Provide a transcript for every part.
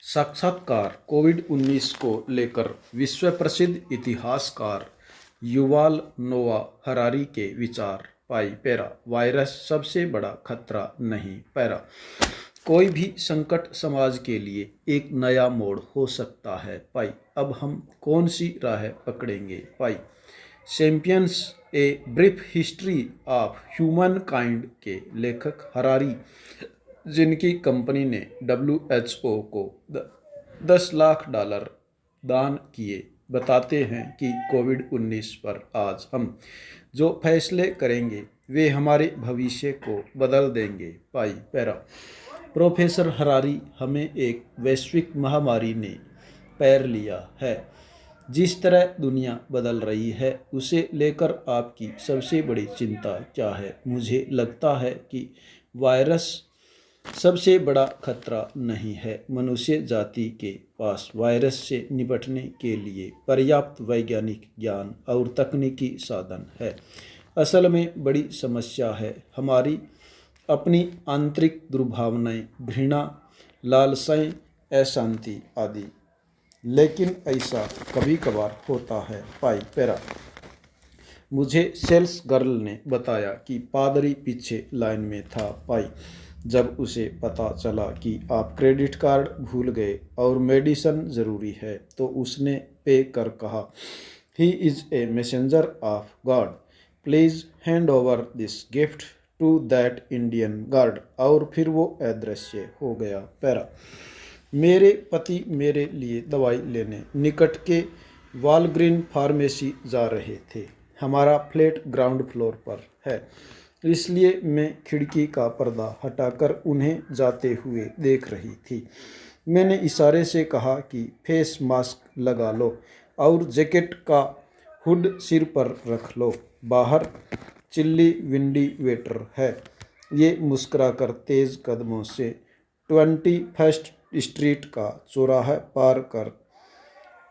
साक्षात्कार कोविड-19 को लेकर विश्व प्रसिद्ध इतिहासकार युवाल नोआ हरारी के विचार। पाई पैरा वायरस सबसे बड़ा खतरा नहीं। पैरा कोई भी संकट समाज के लिए एक नया मोड़ हो सकता है। पाई अब हम कौन सी राह पकड़ेंगे। पाई चैंपियंस a brief history of humankind के लेखक हरारी, जिनकी कंपनी ने WHO को $10 लाख दान किए, बताते हैं कि कोविड-19 पर आज हम जो फैसले करेंगे वे हमारे भविष्य को बदल देंगे। पाई पैरा प्रोफेसर हरारी, हमें एक वैश्विक महामारी ने पैर लिया है। जिस तरह दुनिया बदल रही है उसे लेकर आपकी सबसे बड़ी चिंता क्या है। मुझे लगता है कि वायरस सबसे बड़ा खतरा नहीं है। मनुष्य जाति के पास वायरस से निपटने के लिए पर्याप्त वैज्ञानिक ज्ञान और तकनीकी साधन है। असल में बड़ी समस्या है हमारी अपनी आंतरिक दुर्भावनाएं, घृणा, लालसाएं, अशांति आदि। लेकिन ऐसा कभी कभार होता है। पाई पैरा मुझे सेल्स गर्ल ने बताया कि पादरी पीछे लाइन में था। पाई जब उसे पता चला कि आप क्रेडिट कार्ड भूल गए और मेडिसिन ज़रूरी है तो उसने पे कर कहा, he is a messenger of God, please hand over this gift to that Indian guard. और फिर वो अदृश्य हो गया। पैरा मेरे पति मेरे लिए दवाई लेने निकट के वालग्रीन फार्मेसी जा रहे थे। हमारा फ्लैट ग्राउंड फ्लोर पर है, इसलिए मैं खिड़की का पर्दा हटाकर उन्हें जाते हुए देख रही थी। मैंने इशारे से कहा कि फेस मास्क लगा लो और जैकेट का हुड सिर पर रख लो, बाहर चिल्ली विंडी वेटर है। ये मुस्कुराकर तेज़ कदमों से 21st स्ट्रीट का चौराहा पार कर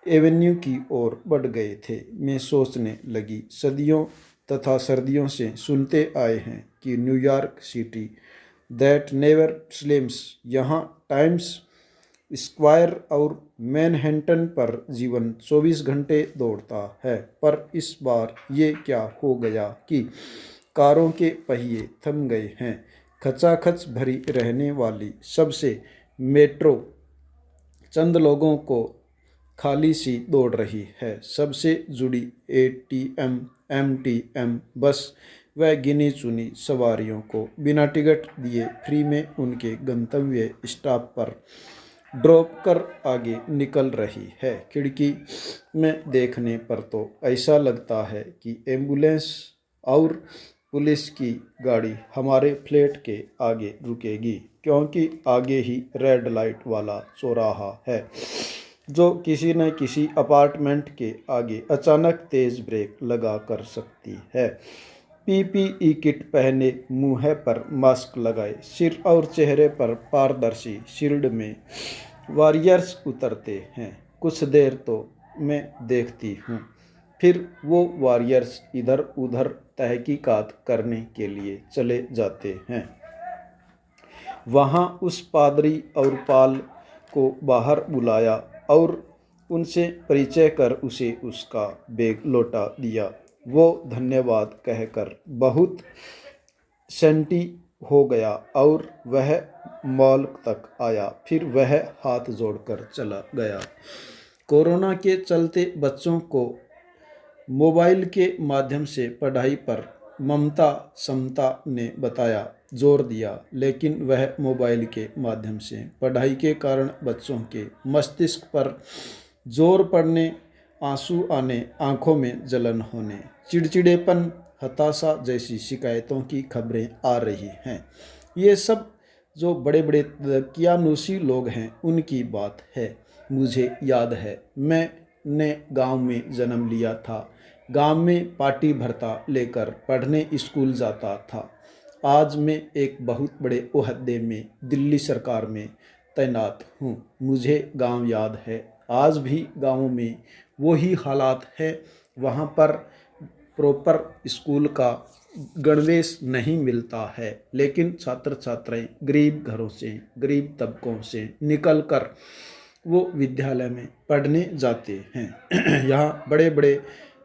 एवेन्यू की ओर बढ़ गए थे। मैं सोचने लगी, सदियों तथा सर्दियों से सुनते आए हैं कि न्यूयॉर्क सिटी दैट नेवर स्लीप्स, यहाँ टाइम्स स्क्वायर और मैनहट्टन पर जीवन 24 घंटे दौड़ता है। पर इस बार ये क्या हो गया कि कारों के पहिए थम गए हैं। खचाखच भरी रहने वाली सबसे मेट्रो चंद लोगों को खाली सी दौड़ रही है। सबसे जुड़ी ATM MTM बस व गिनी चुनी सवारियों को बिना टिकट दिए फ्री में उनके गंतव्य स्टॉप पर ड्रॉप कर आगे निकल रही है। खिड़की में देखने पर तो ऐसा लगता है कि एम्बुलेंस और पुलिस की गाड़ी हमारे फ्लैट के आगे रुकेगी, क्योंकि आगे ही रेड लाइट वाला चौराहा है जो किसी न किसी अपार्टमेंट के आगे अचानक तेज़ ब्रेक लगा कर सकती है। PPE किट पहने, मुँह पर मास्क लगाए, सिर और चेहरे पर पारदर्शी शील्ड में वॉरियर्स उतरते हैं। कुछ देर तो मैं देखती हूँ, फिर वो वॉरियर्स इधर उधर तहकीकात करने के लिए चले जाते हैं। वहाँ उस पादरी और पाल को बाहर बुलाया और उनसे परिचय कर उसे उसका बैग लौटा दिया। वो धन्यवाद कहकर बहुत सेंटी हो गया और वह मॉल तक आया। फिर वह हाथ जोड़कर चला गया। कोरोना के चलते बच्चों को मोबाइल के माध्यम से पढ़ाई पर ममता समता ने बताया, जोर दिया, लेकिन वह मोबाइल के माध्यम से पढ़ाई के कारण बच्चों के मस्तिष्क पर जोर पड़ने, आंसू आने, आंखों में जलन होने, चिड़चिड़ेपन, हताशा जैसी शिकायतों की खबरें आ रही हैं। ये सब जो बड़े बड़े कियानूसी लोग हैं उनकी बात है। मुझे याद है मैंने गांव में जन्म लिया था। गांव में पार्टी भरता लेकर पढ़ने स्कूल जाता था। आज मैं एक बहुत बड़े ओहदे में दिल्ली सरकार में तैनात हूँ। मुझे गांव याद है। आज भी गाँव में वही हालात है। वहाँ पर प्रॉपर स्कूल का गणवेश नहीं मिलता है, लेकिन छात्र छात्राएं गरीब घरों से, गरीब तबकों से निकलकर वो विद्यालय में पढ़ने जाते हैं। यहाँ बड़े बड़े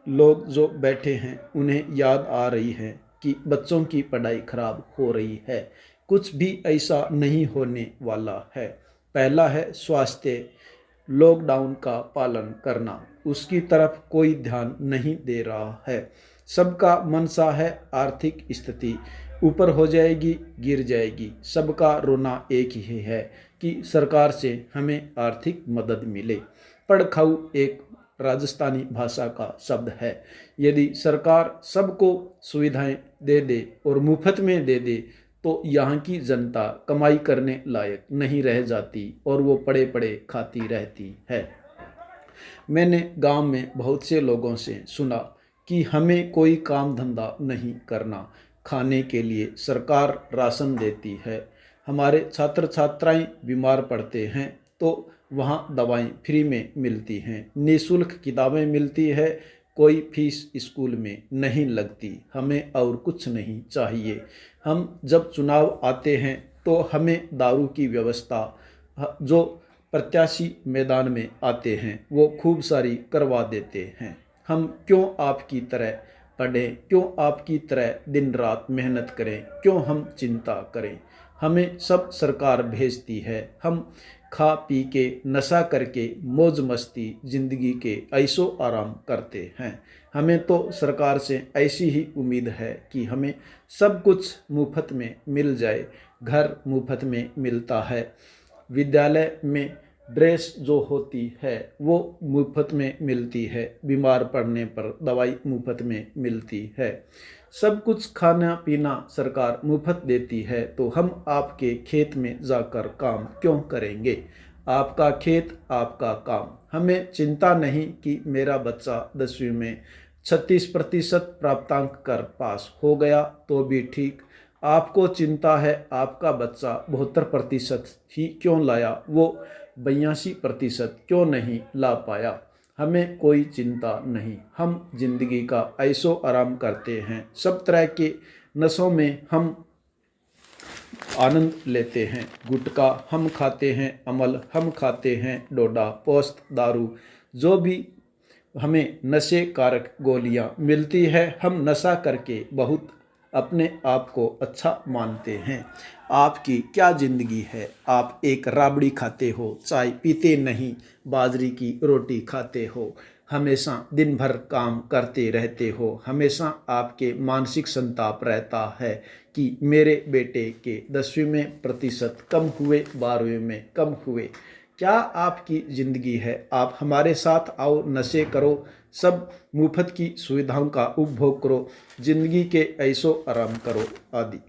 लोग जो बैठे हैं उन्हें याद आ रही है कि बच्चों की पढ़ाई खराब हो रही है। कुछ भी ऐसा नहीं होने वाला है। पहला है स्वास्थ्य, लॉकडाउन का पालन करना, उसकी तरफ कोई ध्यान नहीं दे रहा है। सबका मनसा है आर्थिक स्थिति ऊपर हो जाएगी, गिर जाएगी। सबका रोना एक ही है कि सरकार से हमें आर्थिक मदद मिले। पड़खाऊ एक राजस्थानी भाषा का शब्द है। यदि सरकार सबको सुविधाएं दे दे और मुफ्त में दे दे तो यहाँ की जनता कमाई करने लायक नहीं रह जाती और वो पड़े पड़े खाती रहती है। मैंने गांव में बहुत से लोगों से सुना कि हमें कोई काम धंधा नहीं करना, खाने के लिए सरकार राशन देती है। हमारे छात्र छात्राएं बीमार पड़ते हैं तो वहाँ दवाएं फ्री में मिलती हैं, निःशुल्क किताबें मिलती है, कोई फीस स्कूल में नहीं लगती। हमें और कुछ नहीं चाहिए। हम जब चुनाव आते हैं तो हमें दारू की व्यवस्था, जो प्रत्याशी मैदान में आते हैं वो खूब सारी करवा देते हैं। हम क्यों आपकी तरह पढ़ें, क्यों आपकी तरह दिन रात मेहनत करें, क्यों हम चिंता करें। हमें सब सरकार भेजती है। हम खा पी के नशा करके मौज मस्ती ज़िंदगी के ऐशो आराम करते हैं। हमें तो सरकार से ऐसी ही उम्मीद है कि हमें सब कुछ मुफ्त में मिल जाए। घर मुफ्त में मिलता है, विद्यालय में ड्रेस जो होती है वो मुफ्त में मिलती है, बीमार पड़ने पर दवाई मुफ्त में मिलती है। सब कुछ खाना पीना सरकार मुफ्त देती है तो हम आपके खेत में जाकर काम क्यों करेंगे। आपका खेत आपका काम। हमें चिंता नहीं कि मेरा बच्चा 10वीं में 36% प्राप्तांक कर पास हो गया तो भी ठीक। आपको चिंता है आपका बच्चा 72% ही क्यों लाया, वो 82% क्यों नहीं ला पाया। हमें कोई चिंता नहीं। हम जिंदगी का ऐशो आराम करते हैं। सब तरह के नशों में हम आनंद लेते हैं। गुटखा हम खाते हैं, अमल हम खाते हैं, डोडा, पोस्त, दारू, जो भी हमें नशे कारक गोलियां मिलती है हम नशा करके बहुत अपने आप को अच्छा मानते हैं। आपकी क्या ज़िंदगी है। आप एक राबड़ी खाते हो, चाय पीते नहीं, बाजरी की रोटी खाते हो, हमेशा दिन भर काम करते रहते हो। हमेशा आपके मानसिक संताप रहता है कि मेरे बेटे के 10वीं में प्रतिशत कम हुए, 12वीं में कम हुए। क्या आपकी ज़िंदगी है। आप हमारे साथ आओ, नशे करो, सब मुफ्त की सुविधाओं का उपभोग करो, ज़िंदगी के ऐशो आराम करो आदि।